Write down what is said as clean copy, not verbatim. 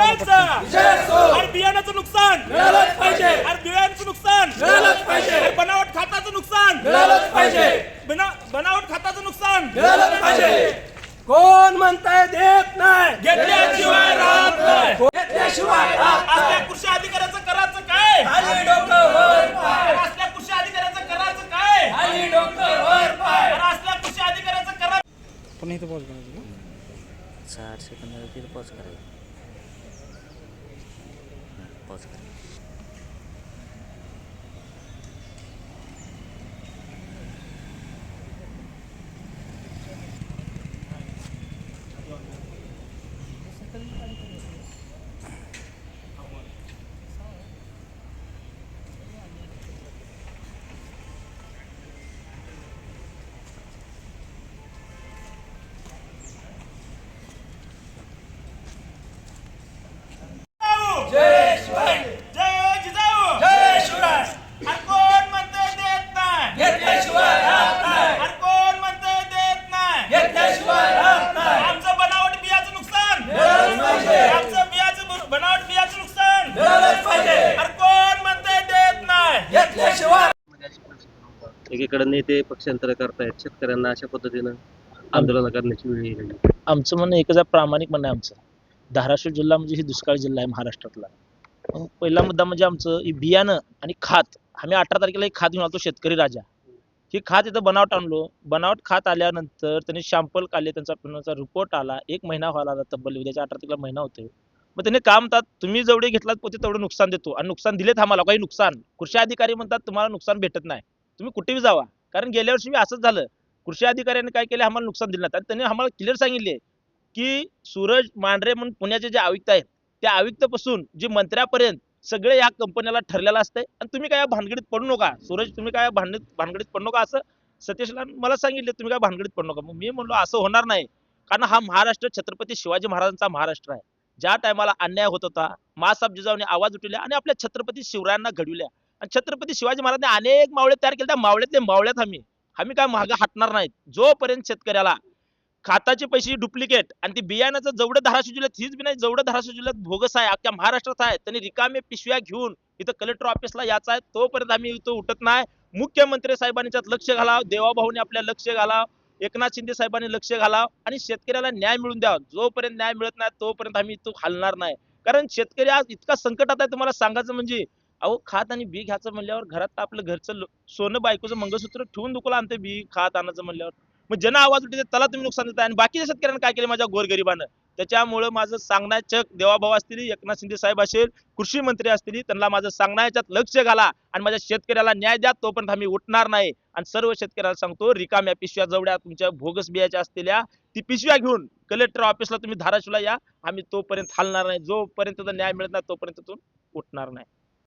अरे बियाण्याचं नुकसान मिळालंच पाहिजे, अरे बियाण्याचं नुकसान मिळालंच पाहिजे, अरे बनावट खताचं नुकसान मिळालंच पाहिजे, बनावट खताचं नुकसान मिळालंच पाहिजे. कोण म्हणताय देत नाही, घेतल्याशिवाय राहत नाही. घेतल्याशिवाय राहत नाही. असल्या कृषी अधिकाऱ्याचं करायचं काय? खाली डोकं वर पाय, असल्या कृषी अधिकाऱ्याचं करायचं काय? खाली डोकं वर पाय. अरे असल्या कृषी अधिकाऱ्याचं करा. पण इथं पॉज करायचं 60 सेकंद तिथे पॉज करायचं. पॉज करायचं. जय शिवाय, जय जिजाऊ. जय शिवराय. अरे कोण म्हणतंय देत नाही? घेतल्याशिवाय राहत नाही, अरे कोण म्हणतंय देत नाही? घेतल्याशिवाय राहत नाही. आमचं बनावट बियाचं नुकसान मिळालंच पाहिजे, आमचं बनावट बियाचं नुकसान मिळालंच पाहिजे, अरे कोण म्हणतंय देत नाही? घेतल्याशिवाय. एकीकडे नेते पक्षांतर करतायत, शेतकऱ्यांना अशा पद्धतीनं आंदोलन करण्याची वेळ येईल. आमचं म्हणणं एकच आहे, प्रामाणिक म्हणणं आहे आमचं. धाराशिव जिल्हा म्हणजे ही दुष्काळ जिल्हा आहे महाराष्ट्रातला. मग पहिला मुद्दा म्हणजे आमचं हे बियाणं आणि खत. आम्ही 18 तारखेला एक खात घेऊन आलो, शेतकरी राजा. ही खात इथं बनावट आणलो. बनावट खात आल्यानंतर त्यांनी शॅम्पल काढले, त्यांचा रिपोर्ट आला. 1 महिना व्हायला आला तब्बल, उद्याच्या 18 तारखेला महिना होतोय. मग त्यांनी काय म्हणतात, तुम्ही जेवढे घेतलात पोते तेवढं नुकसान देतो, आणि नुकसान दिलेत आम्हाला. काही नुकसान कृषी अधिकारी म्हणतात तुम्हाला नुकसान भेटत नाही, तुम्ही कुठेही जावा. कारण गेल्या वर्षी असंच झालं. कृषी अधिकाऱ्यांनी काय केलं, आम्हाला नुकसान दिलं नाही. आणि त्यांनी आम्हाला क्लिअर सांगितले की सूरज मांढरे म्हणून पुण्याचे जे आयुक्त आहेत, त्या आयुक्तपासून जे मंत्र्यापर्यंत सगळे या कंपन्याला ठरलेलं असतंय, आणि तुम्ही काय या भानगडीत पडू नका. सूरज, तुम्ही काय भानगडीत पडू नका, असं सतीशला मला सांगितले. तुम्ही काय भानगडीत पडू नका. मग मी म्हणलो असं होणार नाही, कारण हा महाराष्ट्र छत्रपती शिवाजी महाराजांचा महाराष्ट्र आहे. ज्या टायमाला अन्याय होत होता, मासाहेब जिजाऊने आवाज उठवल्या आणि आपल्या छत्रपती शिवरायांना घडविल्या. आणि छत्रपती शिवाजी महाराजांनी अनेक मावळे तयार केले. त्या मावळ्यातले मावळ्यात आम्ही काय मागं हटणार नाहीत. जोपर्यंत शेतकऱ्याला खाताचे पैसे डुप्लिकेट आणि ती बियाण्याचं जेवढं धाराशिव जिल्ह्यात, हीच बी नाही, जेवढं धाराशिव जिल्ह्यात भोगस आहे, अख्ख्या महाराष्ट्रात आहे, त्यांनी रिकामे पिशव्या घेऊन इथं कलेक्टर ऑफिसला यायचं आहे. तोपर्यंत आम्ही इथं उठत नाही. मुख्यमंत्री साहेबांनी त्यात लक्ष घालावं, देवाभाऊने आपल्या लक्ष घालावं, एकनाथ शिंदे साहेबांनी लक्ष घालावं, आणि शेतकऱ्याला न्याय मिळून द्यावा. जोपर्यंत न्याय मिळत नाही तोपर्यंत आम्ही इथं हलणार नाही. कारण शेतकरी आज इतका संकटात आहे, तुम्हाला सांगायचं म्हणजे, अहो खात आणि बी घ्यायचं म्हणल्यावर घरात आपलं घरचं सोनं बायकोचं मंगळसूत्र ठेवून दुखला आणते बी खात आणायचं म्हणल्यावर. मग ज्यांना आवाज उठते त्याला तुम्ही नुकसान देताय, आणि बाकीच्या शेतकऱ्यांना काय केलं माझ्या गोरगरिबानं. त्याच्यामुळे माझं सांगण्याचं देवाभाऊ असतील, एकनाथ शिंदे साहेब असेल, कृषी मंत्री असतील, त्यांना माझं सांगण्याच्यात लक्ष घाला आणि माझ्या शेतकऱ्याला न्याय द्या. तोपर्यंत आम्ही उठणार नाही. आणि सर्व शेतकऱ्याला सांगतो, रिकाम्या पिशव्या जेवढ्या तुमच्या भोगस बियाच्या असलेल्या ती पिशव्या घेऊन कलेक्टर ऑफिसला तुम्ही धाराशिवला या. आम्ही तोपर्यंत हलणार नाही. जोपर्यंत न्याय मिळत नाही तोपर्यंत उठणार नाही.